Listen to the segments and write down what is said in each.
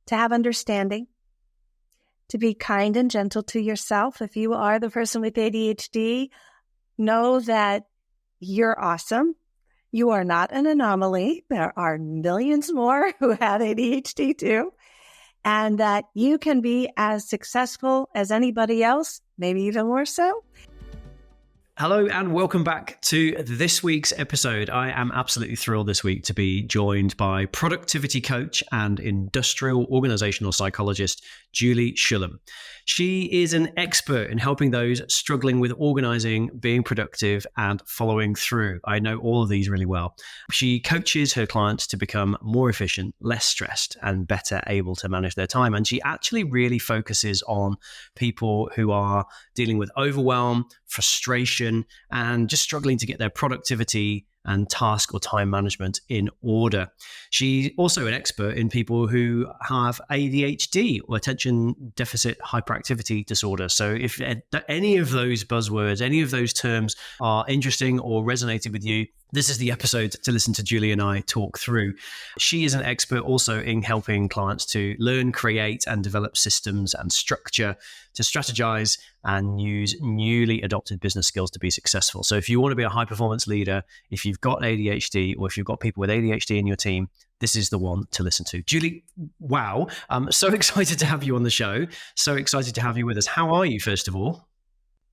to have understanding, to be kind and gentle to yourself. If you are the person with ADHD, know that you're awesome. You are not an anomaly. There are millions more who have ADHD too. And that you can be as successful as anybody else, maybe even more so. Hello and welcome back to this week's episode. I am absolutely thrilled this week to be joined by productivity coach and industrial organizational psychologist, Juli Shulem. She is an expert in helping those struggling with organizing, being productive, and following through. I know all of these really well. She coaches her clients to become more efficient, less stressed, and better able to manage their time. And she actually really focuses on people who are dealing with overwhelm, frustration, and just struggling to get their productivity and task or time management in order. She's also an expert in people who have ADHD or attention deficit hyperactivity disorder. So if any of those buzzwords, any of those terms are interesting or resonated with you, this is the episode to listen to Juli and I talk through. She is an expert also in helping clients to learn, create, and develop systems and structure to strategize and use newly adopted business skills to be successful. So if you want to be a high-performance leader, if you've got ADHD or if you've got people with ADHD in your team, this is the one to listen to. Juli, wow. I'm so excited to have you on the show. So excited to have you with us. How are you, first of all?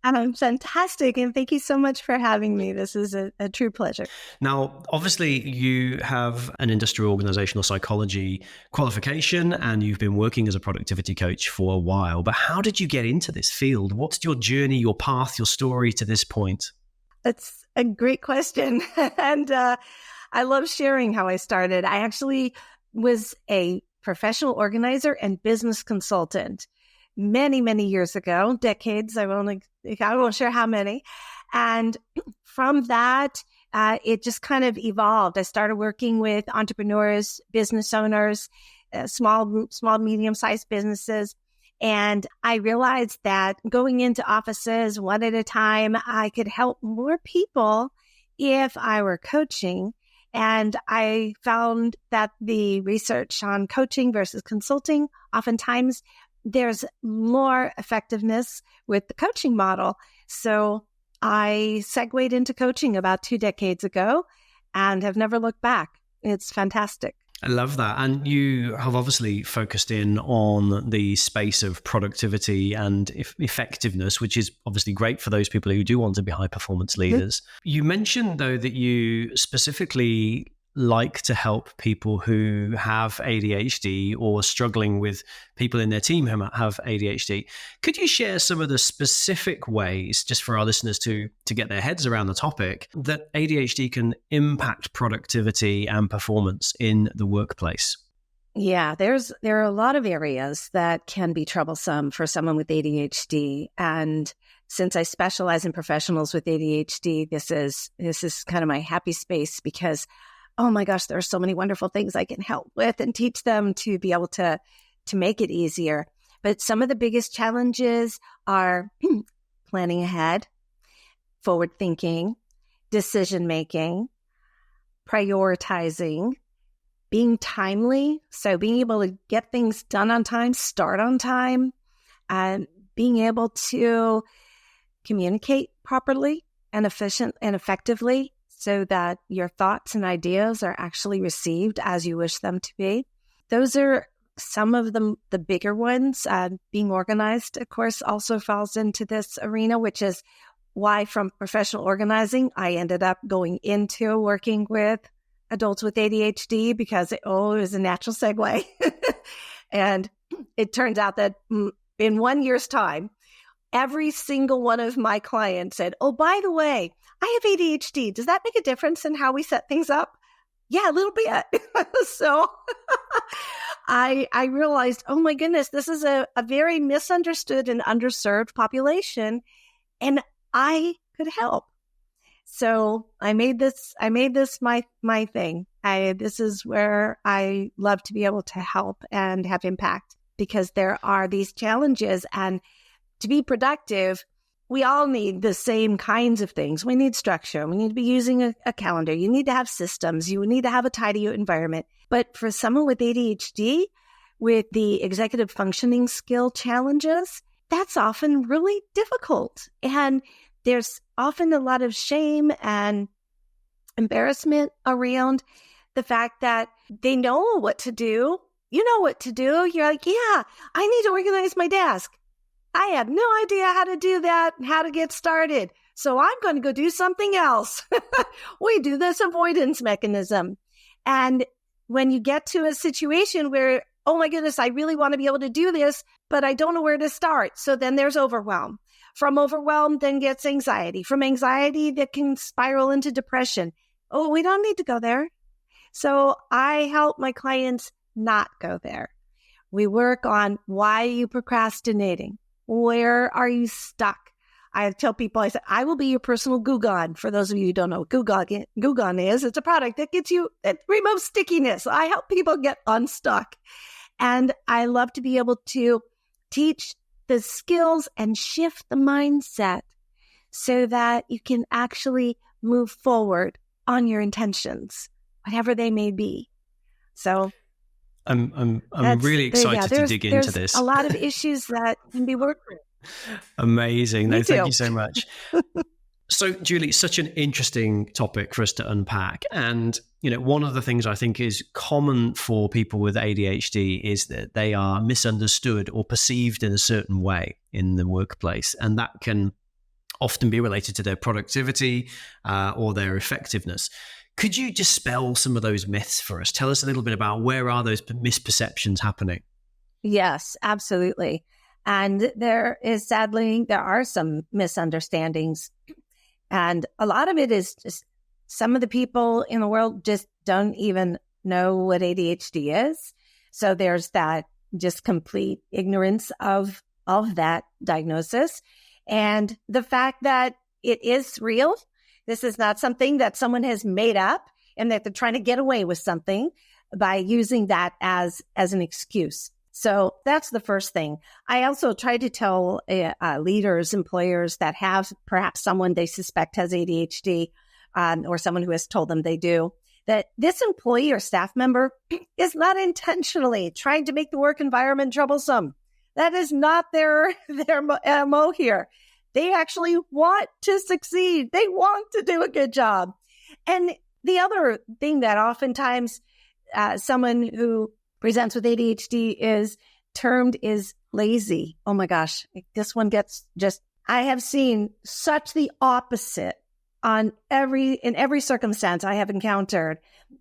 I'm fantastic, and thank you so much for having me. This is a true pleasure. Now, obviously, you have an industrial organizational psychology qualification, and you've been working as a productivity coach for a while. But how did you get into this field? What's your journey, your path, your story to this point? That's a great question, and I love sharing how I started. I actually was a professional organizer and business consultant many, many years ago, decades. I won't share how many. And from that, it just kind of evolved. I started working with entrepreneurs, business owners, small, medium-sized businesses. And I realized that going into offices one at a time, I could help more people if I were coaching. And I found that the research on coaching versus consulting, oftentimes there's more effectiveness with the coaching model. So I segued into coaching about 2 decades ago and have never looked back. It's fantastic. I love that. And you have obviously focused in on the space of productivity and effectiveness, which is obviously great for those people who do want to be high performance leaders. Mm-hmm. You mentioned, though, that you specifically like to help people who have ADHD or struggling with people in their team who have ADHD. Could you share some of the specific ways, just for our listeners to get their heads around the topic, that ADHD can impact productivity and performance in the workplace? Yeah, there are a lot of areas that can be troublesome for someone with ADHD. And since I specialize in professionals with ADHD, this is kind of my happy space because oh my gosh, there are so many wonderful things I can help with and teach them to be able to make it easier. But some of the biggest challenges are planning ahead, forward thinking, decision making, prioritizing, being timely. So being able to get things done on time, start on time, and being able to communicate properly and efficient and effectively, so that your thoughts and ideas are actually received as you wish them to be. Those are some of the bigger ones. Being organized, of course, also falls into this arena, which is why from professional organizing, I ended up going into working with adults with ADHD because it was a natural segue. And it turns out that in 1 year's time, every single one of my clients said, oh, by the way, I have ADHD. Does that make a difference in how we set things up? Yeah, a little bit. So I realized, oh my goodness, this is a very misunderstood and underserved population, and I could help. So I made this my thing. This is where I love to be able to help and have impact, because there are these challenges, and to be productive, we all need the same kinds of things. We need structure. We need to be using a calendar. You need to have systems. You need to have a tidy environment. But for someone with ADHD, with the executive functioning skill challenges, that's often really difficult. And there's often a lot of shame and embarrassment around the fact that they know what to do. You know what to do. You're like, yeah, I need to organize my desk. I have no idea how to do that and how to get started. So I'm going to go do something else. We do this avoidance mechanism. And when you get to a situation where, oh my goodness, I really want to be able to do this, but I don't know where to start. So then there's overwhelm. From overwhelm, then gets anxiety. From anxiety, that can spiral into depression. Oh, we don't need to go there. So I help my clients not go there. We work on, why are you procrastinating? Where are you stuck? I tell people, I said, I will be your personal Goo-Gone. For those of you who don't know what Goo-Gone is, it's a product that it removes stickiness. I help people get unstuck. And I love to be able to teach the skills and shift the mindset so that you can actually move forward on your intentions, whatever they may be. So I'm really excited to dig into this. There's a lot of issues that can be worked with. Amazing. Me no, too. Thank you so much. So, Julie, such an interesting topic for us to unpack. And, one of the things I think is common for people with ADHD is that they are misunderstood or perceived in a certain way in the workplace. And that can often be related to their productivity or their effectiveness. Could you dispel some of those myths for us? Tell us a little bit about where are those misperceptions happening? Yes, absolutely. And there are some misunderstandings. And a lot of it is just some of the people in the world just don't even know what ADHD is. So there's that just complete ignorance of that diagnosis. And the fact that it is real. This is not something that someone has made up and that they're trying to get away with something by using that as an excuse. So that's the first thing. I also try to tell leaders, employers that have perhaps someone they suspect has ADHD or someone who has told them they do, that this employee or staff member is not intentionally trying to make the work environment troublesome. That is not their MO here. They actually want to succeed. They want to do a good job. And the other thing that oftentimes someone who presents with ADHD is termed is lazy. Oh my gosh, this one gets I have seen such the opposite in every circumstance I have encountered.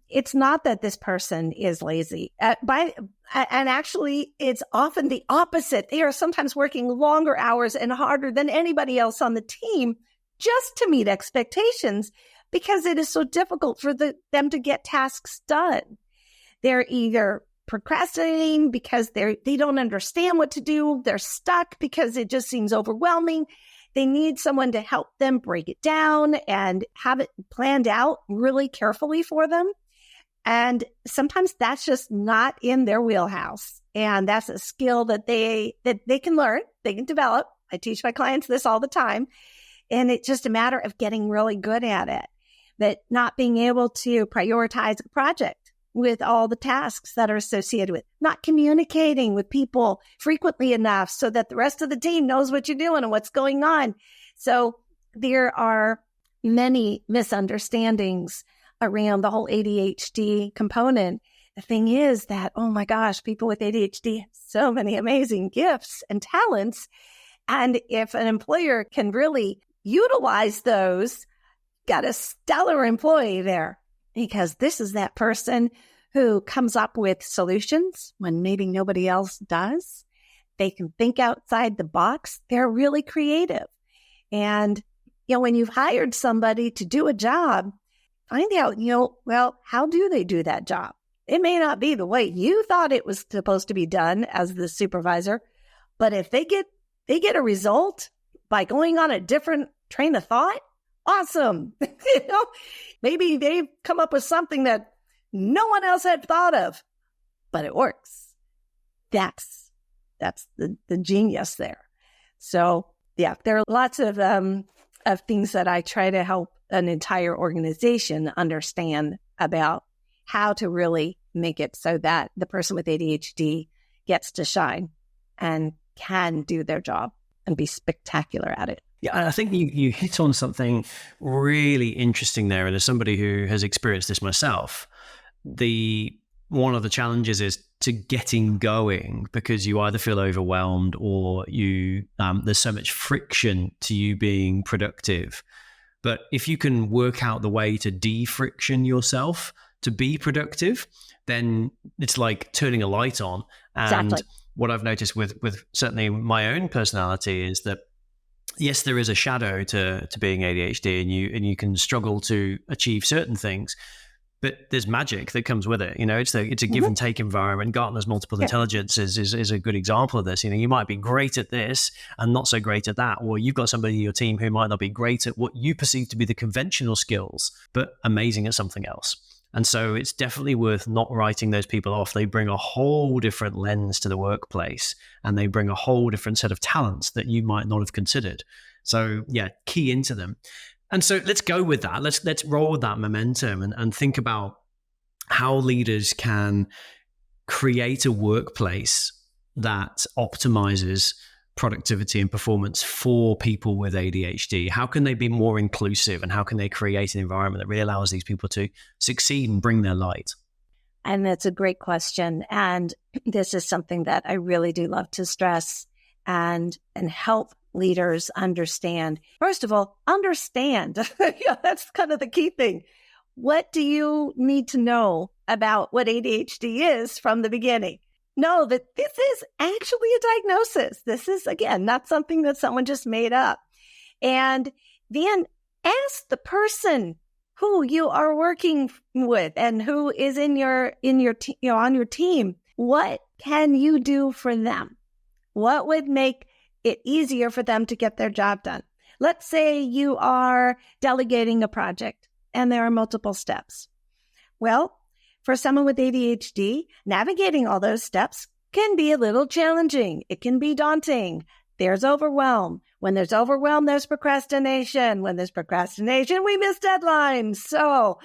It's not that this person is lazy. And actually, it's often the opposite. They are sometimes working longer hours and harder than anybody else on the team just to meet expectations because it is so difficult for them to get tasks done. They're either procrastinating because they don't understand what to do. They're stuck because it just seems overwhelming. They need someone to help them break it down and have it planned out really carefully for them. And sometimes that's just not in their wheelhouse. And that's a skill that they can learn, they can develop. I teach my clients this all the time. And it's just a matter of getting really good at it. That not being able to prioritize a project with all the tasks that are associated with, not communicating with people frequently enough so that the rest of the team knows what you're doing and what's going on. So there are many misunderstandings around the whole ADHD component. The thing is that, oh my gosh, people with ADHD have so many amazing gifts and talents. And if an employer can really utilize those, got a stellar employee there. Because this is that person who comes up with solutions when maybe nobody else does. They can think outside the box. They're really creative. And, when you've hired somebody to do a job, find out, well, how do they do that job? It may not be the way you thought it was supposed to be done as the supervisor, but if they get a result by going on a different train of thought, awesome. Maybe they've come up with something that no one else had thought of, but it works. That's the genius there. So yeah, there are lots of things that I try to help an entire organization understand about how to really make it so that the person with ADHD gets to shine and can do their job and be spectacular at it. Yeah, I think you hit on something really interesting there. And as somebody who has experienced this myself, one of the challenges is to getting going, because you either feel overwhelmed or there's so much friction to you being productive. But if you can work out the way to de-friction yourself to be productive, then it's like turning a light on. And Exactly. what I've noticed with certainly my own personality is that, yes, there is a shadow to being ADHD, and you can struggle to achieve certain things, but there's magic that comes with it. It's a give and take environment. Gartner's multiple intelligence is a good example of this. You might be great at this and not so great at that, or you've got somebody in your team who might not be great at what you perceive to be the conventional skills, but amazing at something else. And so it's definitely worth not writing those people off. They bring a whole different lens to the workplace, and they bring a whole different set of talents that you might not have considered. So yeah, key into them. And so let's go with that. Let's roll with that momentum and think about how leaders can create a workplace that optimizes productivity and performance for people with ADHD. How can they be more inclusive, and how can they create an environment that really allows these people to succeed and bring their light? And that's a great question. And this is something that I really do love to stress and help leaders understand. First of all, understand. That's kind of the key thing. What do you need to know about what ADHD is from the beginning? Know that this is actually a diagnosis. This is, again, not something that someone just made up. And then ask the person who you are working with and who is on your team, what can you do for them? What would make it easier for them to get their job done? Let's say you are delegating a project and there are multiple steps. Well, for someone with ADHD, navigating all those steps can be a little challenging. It can be daunting. There's overwhelm. When there's overwhelm, there's procrastination. When there's procrastination, we miss deadlines. So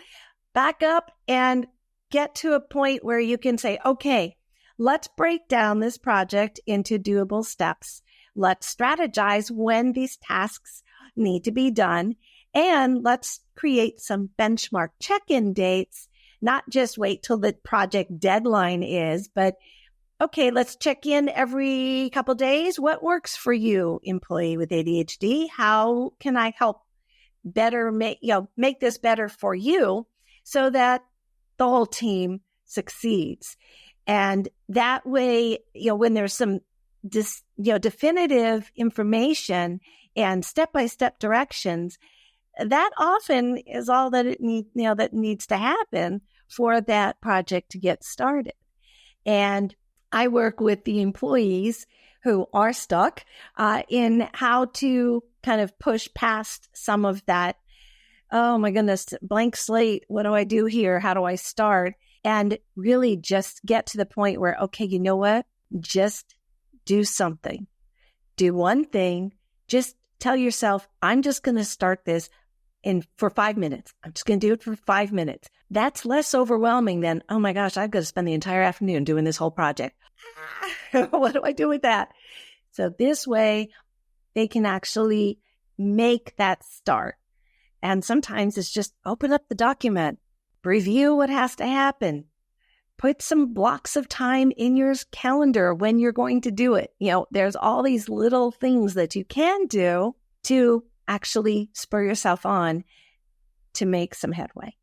back up and get to a point where you can say, okay, let's break down this project into doable steps. Let's strategize when these tasks need to be done. And let's create some benchmark check-in dates, not just wait till the project deadline is, but okay, let's check in every couple of days. What works for you, employee with ADHD? How can I help better make this better for you so that the whole team succeeds? And that way, when there's some definitive information and step-by-step directions, that often is all that that needs to happen for that project to get started. And I work with the employees who are stuck in how to kind of push past some of that, oh my goodness, blank slate. What do I do here? How do I start? And really just get to the point where, okay, you know what? Just do something. Do one thing. Just tell yourself, I'm just going to start this for 5 minutes. I'm just going to do it for 5 minutes. That's less overwhelming than, oh my gosh, I've got to spend the entire afternoon doing this whole project. What do I do with that? So this way, they can actually make that start. And sometimes it's just open up the document, review what has to happen, put some blocks of time in your calendar when you're going to do it. There's all these little things that you can do to actually spur yourself on to make some headway.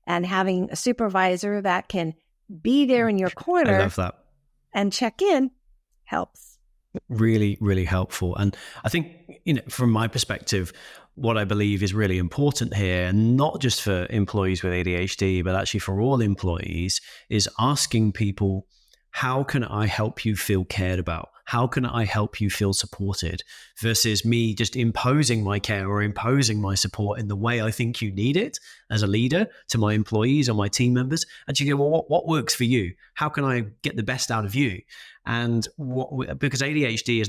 And having a supervisor that can be there in your corner, I love that, and check in helps. Really, really helpful. And I think, from my perspective, what I believe is really important here, not just for employees with ADHD, but actually for all employees, is asking people, how can I help you feel cared about? How can I help you feel supported? Versus me just imposing my care or imposing my support in the way I think you need it as a leader to my employees or my team members. And you go, well, what works for you? How can I get the best out of you? And because ADHD is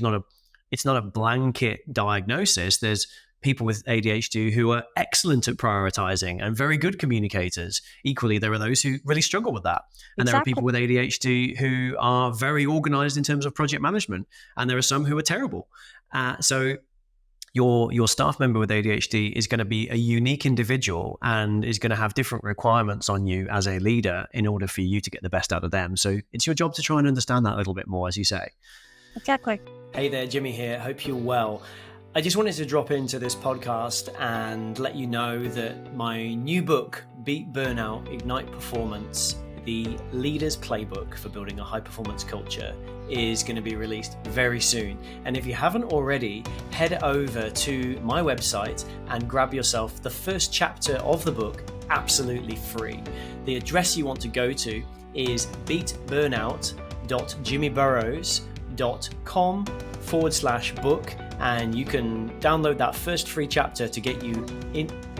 not a blanket diagnosis, there's people with ADHD who are excellent at prioritizing and very good communicators. Equally, there are those who really struggle with that. And there are people with ADHD who are very organized in terms of project management. And there are some who are terrible. So your staff member with ADHD is going to be a unique individual and is going to have different requirements on you as a leader in order for you to get the best out of them. So it's your job to try and understand that a little bit more, as you say. Exactly. Hey there, Jimmy here. Hope you're well. I just wanted to drop into this podcast and let you know that my new book, Beat Burnout, Ignite Performance, the Leader's Playbook for Building a High-Performance Culture, is going to be released very soon. And if you haven't already, head over to my website and grab yourself the first chapter of the book absolutely free. The address you want to go to is beatburnout.jimmyburrows.com/book, and you can download that first free chapter to get you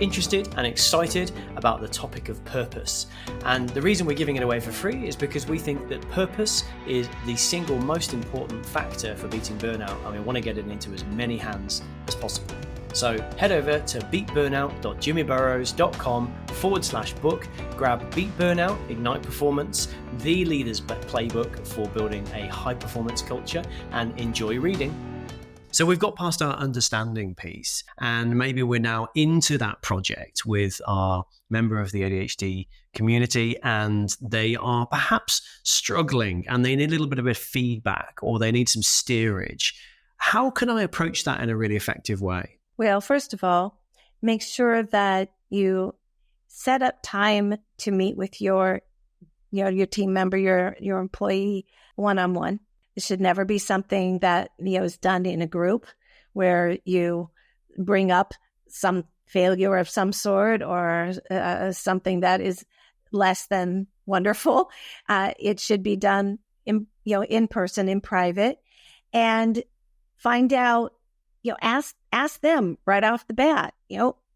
interested and excited about the topic of purpose. And the reason we're giving it away for free is because we think that purpose is the single most important factor for beating burnout, and we want to get it into as many hands as possible. So head over to beatburnout.jimmyburrows.com/book, grab Beat Burnout, Ignite Performance, the Leader's Playbook for Building a High-Performance Culture, and enjoy reading. So we've got past our understanding piece, and maybe we're now into that project with our member of the ADHD community, and they are perhaps struggling and they need a little bit of feedback, or they need some steerage. How can I approach that in a really effective way? Well, first of all, make sure that you set up time to meet with your team member, your employee one-on-one. It should never be something that is done in a group where you bring up some failure of some sort or something that is less than wonderful. It should be done in person, in private, and find out. Ask them right off the bat.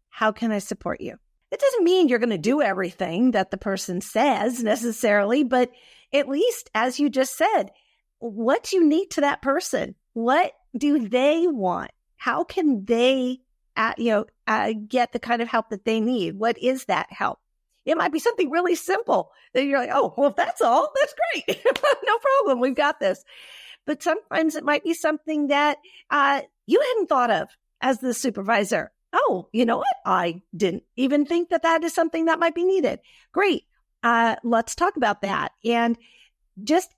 How can I support you? It doesn't mean you're going to do everything that the person says necessarily, but at least, as you just said, what's unique to that person? What do they want? How can they, get the kind of help that they need? What is that help? It might be something really simple that you're like, oh, well, if that's all, that's great. No problem. We've got this. But sometimes it might be something that you hadn't thought of as the supervisor. Oh, you know what? I didn't even think that is something that might be needed. Great. Let's talk about that. And just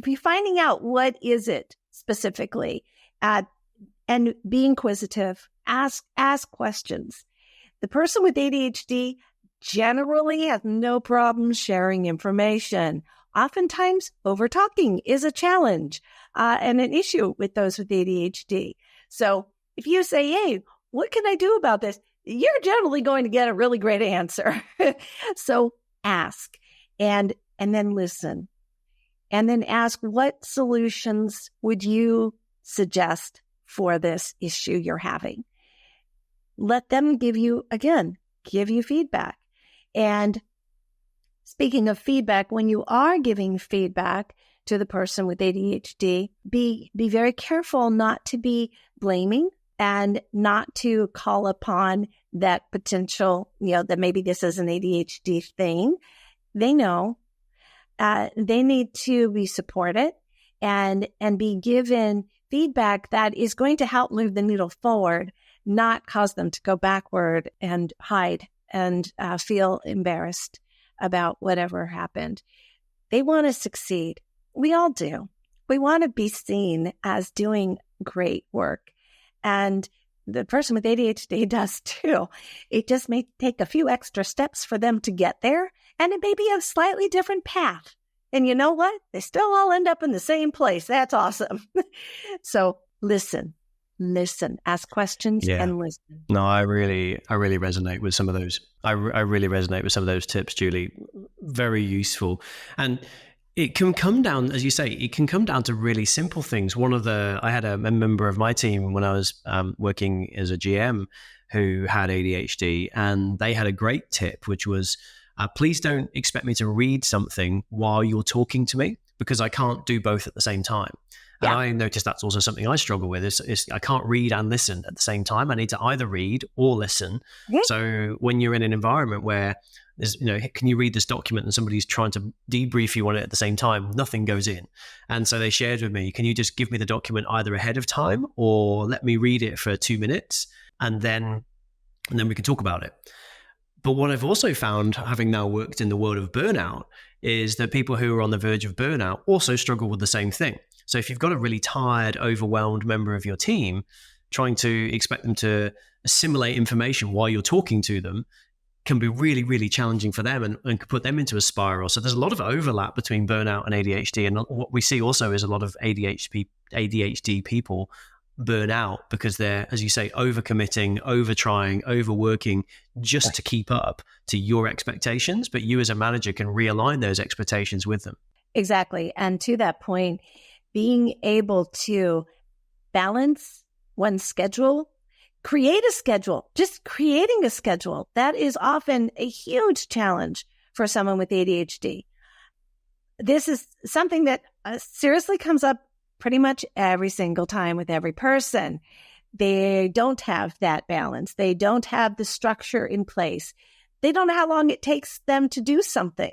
be finding out what is it specifically, and be inquisitive. Ask questions. The person with ADHD generally has no problem sharing information. Oftentimes, over-talking is a challenge and an issue with those with ADHD. So if you say, hey, what can I do about this? You're generally going to get a really great answer. So ask and then listen. And then ask, what solutions would you suggest for this issue you're having? Let them give you feedback. And speaking of feedback, when you are giving feedback to the person with ADHD, be very careful not to be blaming and not to call upon that potential, that maybe this is an ADHD thing. They know. They need to be supported and be given feedback that is going to help move the needle forward, not cause them to go backward and hide and feel embarrassed about whatever happened. They want to succeed. We all do. We want to be seen as doing great work. And the person with ADHD does too. It just may take a few extra steps for them to get there, and it may be a slightly different path. And you know what? They still all end up in the same place. That's awesome. So listen, ask questions and listen. No, I really resonate with some of those. I really resonate with some of those tips, Julie. Very useful. And it can come down, as you say, it can come down to really simple things. I had a member of my team when I was working as a GM who had ADHD, and they had a great tip, which was, please don't expect me to read something while you're talking to me, because I can't do both at the same time. And Yeah. I noticed that's also something I struggle with is I can't read and listen at the same time. I need to either read or listen. Mhm. So when you're in an environment where there's, can you read this document and somebody's trying to debrief you on it at the same time, nothing goes in. And so they shared with me, can you just give me the document either ahead of time or let me read it for 2 minutes and then we can talk about it. But what I've also found, having now worked in the world of burnout, is that people who are on the verge of burnout also struggle with the same thing. So if you've got a really tired, overwhelmed member of your team, trying to expect them to assimilate information while you're talking to them can be really, really challenging for them and can put them into a spiral. So there's a lot of overlap between burnout and ADHD. And what we see also is a lot of ADHD people burn out because they're, as you say, overcommitting, overtrying, overworking just to keep up to your expectations. But you as a manager can realign those expectations with them. Exactly. And to that point, being able to balance one's schedule, create a schedule, just creating a schedule, that is often a huge challenge for someone with ADHD. This is something that seriously comes up pretty much every single time with every person. They don't have that balance. They don't have the structure in place. They don't know how long it takes them to do something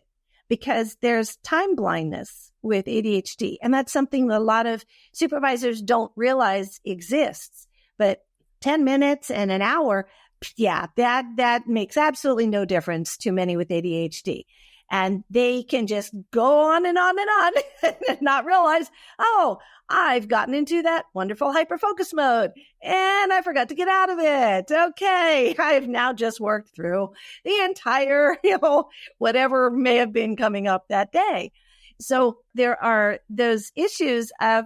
because there's time blindness with ADHD. And that's something that a lot of supervisors don't realize exists. But 10 minutes and an hour, yeah, that makes absolutely no difference to many with ADHD. And they can just go on and on and on and not realize, oh, I've gotten into that wonderful hyperfocus mode and I forgot to get out of it. Okay, I've now just worked through the entire, whatever may have been coming up that day. So there are those issues of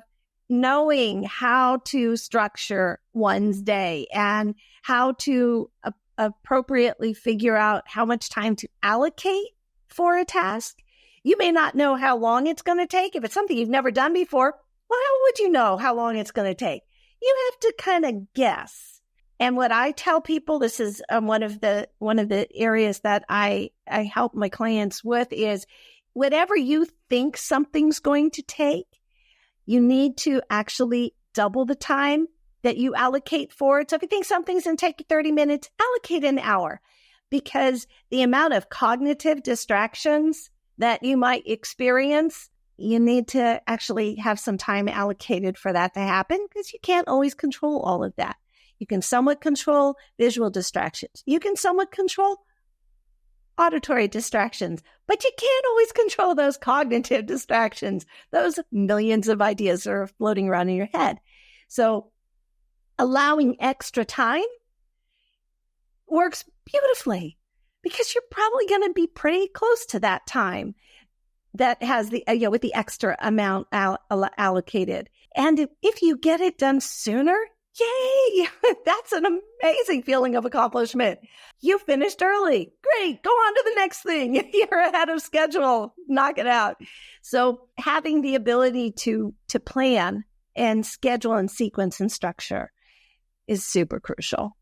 knowing how to structure one's day and how to appropriately figure out how much time to allocate for a task. You may not know how long it's going to take. If it's something you've never done before, well, how would you know how long it's going to take? You have to kind of guess. And what I tell people, this is one of the areas that I help my clients with, is whatever you think something's going to take, you need to actually double the time that you allocate for it. So if you think something's going to take 30 minutes, allocate an hour, because the amount of cognitive distractions that you might experience, you need to actually have some time allocated for that to happen, because you can't always control all of that. You can somewhat control visual distractions. You can somewhat control auditory distractions, but you can't always control those cognitive distractions, those millions of ideas that are floating around in your head. So allowing extra time works beautifully, because you're probably going to be pretty close to that time that has the, with the extra amount allocated. And if you get it done sooner, yay, that's an amazing feeling of accomplishment. You finished early. Great. Go on to the next thing. You're ahead of schedule. Knock it out. So having the ability to plan and schedule and sequence and structure is super crucial.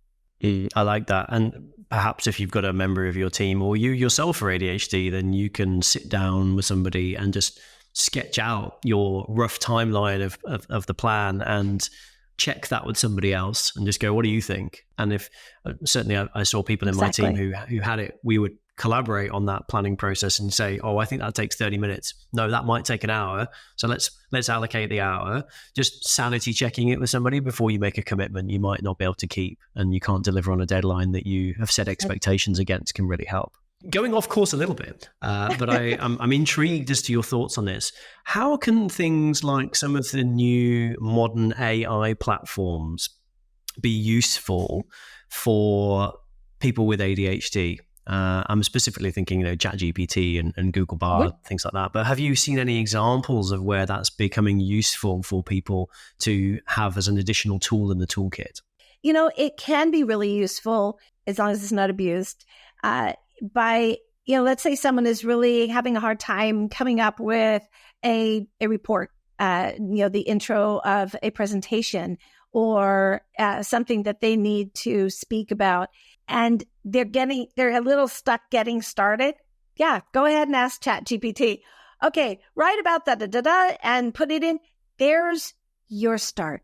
I like that. And perhaps if you've got a member of your team or you yourself are ADHD, then you can sit down with somebody and just sketch out your rough timeline of the plan and check that with somebody else and just go, what do you think? And if certainly I saw people in my team who had it, we would collaborate on that planning process and say, oh, I think that takes 30 minutes. No, that might take an hour. So let's allocate the hour. Just sanity checking it with somebody before you make a commitment you might not be able to keep and you can't deliver on a deadline that you have set expectations against can really help. Going off course a little bit, but I'm intrigued as to your thoughts on this. How can things like some of the new modern AI platforms be useful for people with ADHD? I'm specifically thinking, ChatGPT and Google Bard, things like that. But have you seen any examples of where that's becoming useful for people to have as an additional tool in the toolkit? It can be really useful as long as it's not abused. By, let's say someone is really having a hard time coming up with a report, the intro of a presentation or something that they need to speak about, and they're a little stuck getting started. Yeah, go ahead and ask ChatGPT. Okay, write about and put it in. There's your start.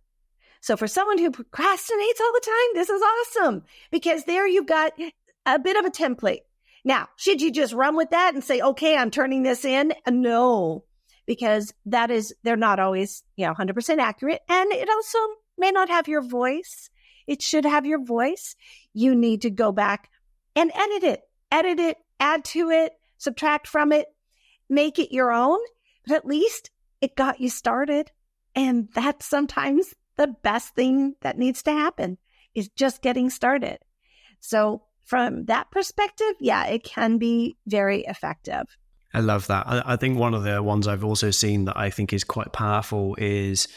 So for someone who procrastinates all the time, this is awesome because there you've got a bit of a template. Now, should you just run with that and say, okay, I'm turning this in? No, because they're not always, 100% accurate. And it also may not have your voice. It should have your voice. You need to go back and edit it, add to it, subtract from it, make it your own. But at least it got you started. And that's sometimes the best thing that needs to happen is just getting started. So from that perspective, yeah, it can be very effective. I love that. I think one of the ones I've also seen that I think is quite powerful is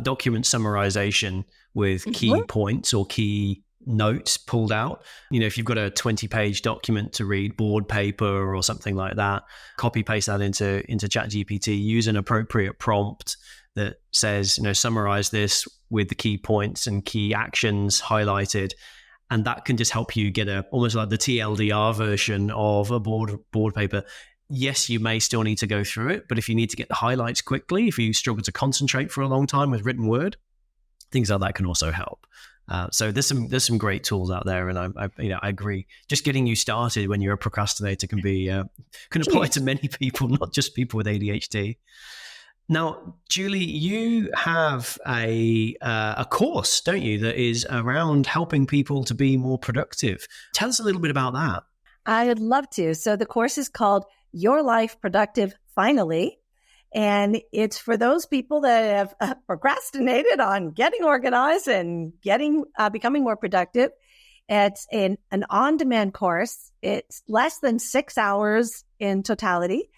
document summarization with key points or key notes pulled out. If you've got a 20-page document to read, board paper or something like that, copy paste that into ChatGPT, use an appropriate prompt that says, summarize this with the key points and key actions highlighted. And that can just help you get almost like the TLDR version of a board paper. Yes, you may still need to go through it, but if you need to get the highlights quickly, if you struggle to concentrate for a long time with written word, things like that can also help. So there's some great tools out there, and I agree. Just getting you started when you're a procrastinator can apply to many people, not just people with ADHD. Now, Julie, you have a course, don't you, that is around helping people to be more productive. Tell us a little bit about that. I would love to. So the course is called Your Life Productive Finally. And it's for those people that have procrastinated on getting organized and becoming more productive. It's an on-demand course. It's less than 6 hours in totality.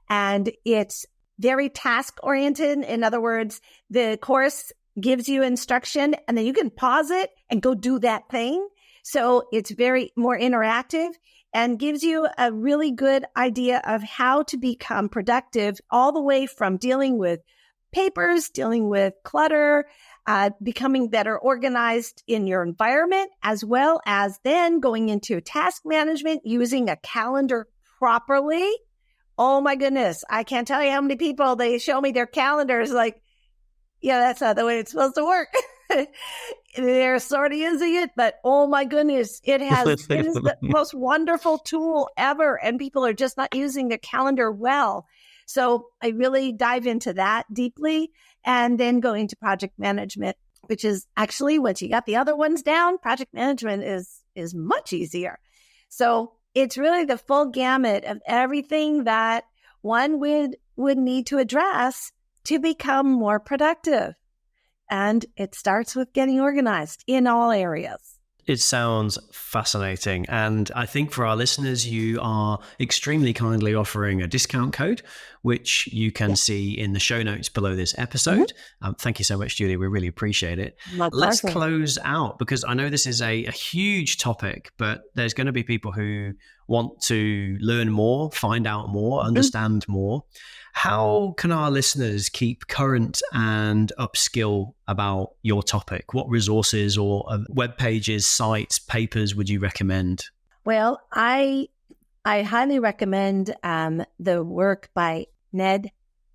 And it's very task-oriented. In other words, the course gives you instruction and then you can pause it and go do that thing. So it's very more interactive and gives you a really good idea of how to become productive all the way from dealing with papers, dealing with clutter, becoming better organized in your environment, as well as then going into task management, using a calendar properly. Oh my goodness. I can't tell you how many people they show me their calendars like, yeah, that's not the way it's supposed to work. They're sort of using it, but oh my goodness, it is the most wonderful tool ever. And people are just not using their calendar well. So I really dive into that deeply and then go into project management, which is actually once you got the other ones down, project management is much easier. So it's really the full gamut of everything that one would need to address to become more productive. And it starts with getting organized in all areas. It sounds fascinating. And I think for our listeners, you are extremely kindly offering a discount code, which you can see in the show notes below this episode. Thank you so much, Julie. We really appreciate it. Let's close out because I know this is a huge topic, but there's going to be people who want to learn more, find out more, understand more. How can our listeners keep current and upskill about your topic? What resources or web pages, sites, papers would you recommend? Well, I highly recommend the work by Ned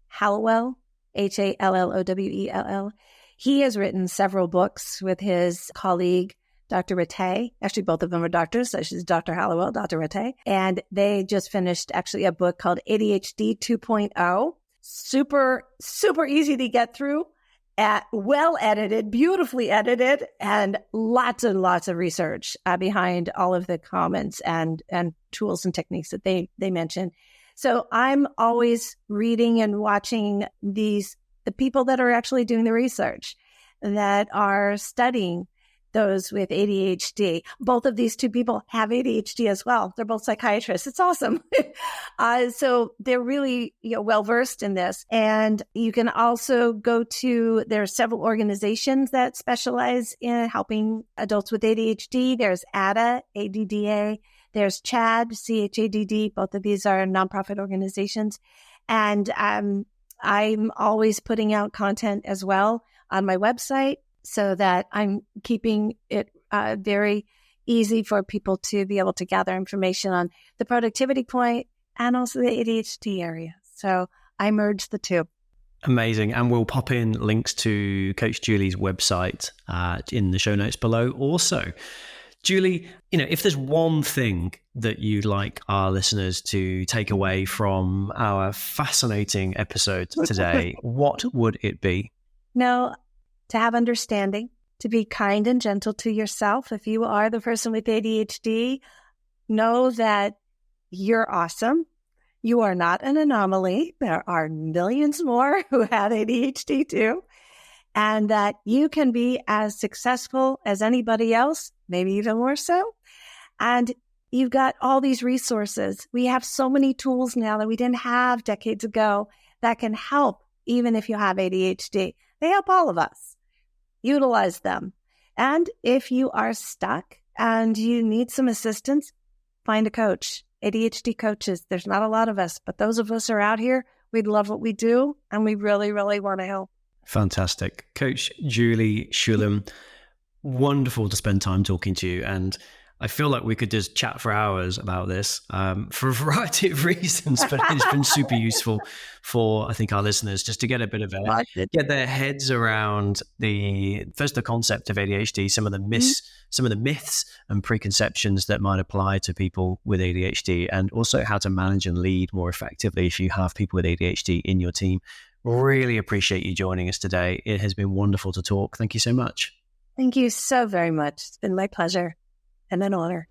Hallowell, Hallowell. He has written several books with his colleague, Dr. Rattay. Actually, both of them are doctors. So she's Dr. Hallowell, Dr. Rattay. And they just finished actually a book called ADHD 2.0. Super, super easy to get through, well edited, beautifully edited, and lots of research behind all of the comments and tools and techniques that they mention. So I'm always reading and watching the people that are actually doing the research, that are studying those with ADHD. Both of these two people have ADHD as well. They're both psychiatrists. It's awesome. So they're really well-versed in this. And you can also there are several organizations that specialize in helping adults with ADHD. There's ADDA, ADDA. There's CHADD, CHADD. Both of these are nonprofit organizations. And I'm always putting out content as well on my website, so that I'm keeping it very easy for people to be able to gather information on the productivity point and also the ADHD area. So I merge the two. Amazing. And we'll pop in links to Coach Juli's website in the show notes below also. Julie, if there's one thing that you'd like our listeners to take away from our fascinating episode today, what would it be? No, to have understanding, to be kind and gentle to yourself. If you are the person with ADHD, know that you're awesome. You are not an anomaly. There are millions more who have ADHD too. And that you can be as successful as anybody else, maybe even more so. And you've got all these resources. We have so many tools now that we didn't have decades ago that can help even if you have ADHD. They help all of us. Utilize them. And if you are stuck and you need some assistance, find a coach. ADHD coaches. There's not a lot of us, but those of us are out here. We love what we do, and we really, really want to help. Fantastic. Coach Juli Shulem, wonderful to spend time talking to you. And I feel like we could just chat for hours about this for a variety of reasons, but it's been super useful for, I think, our listeners just to get a bit of get their heads around the concept of ADHD, some of the myths and preconceptions that might apply to people with ADHD, and also how to manage and lead more effectively if you have people with ADHD in your team. Really appreciate you joining us today. It has been wonderful to talk. Thank you so much. Thank you so very much. It's been my pleasure and an honor.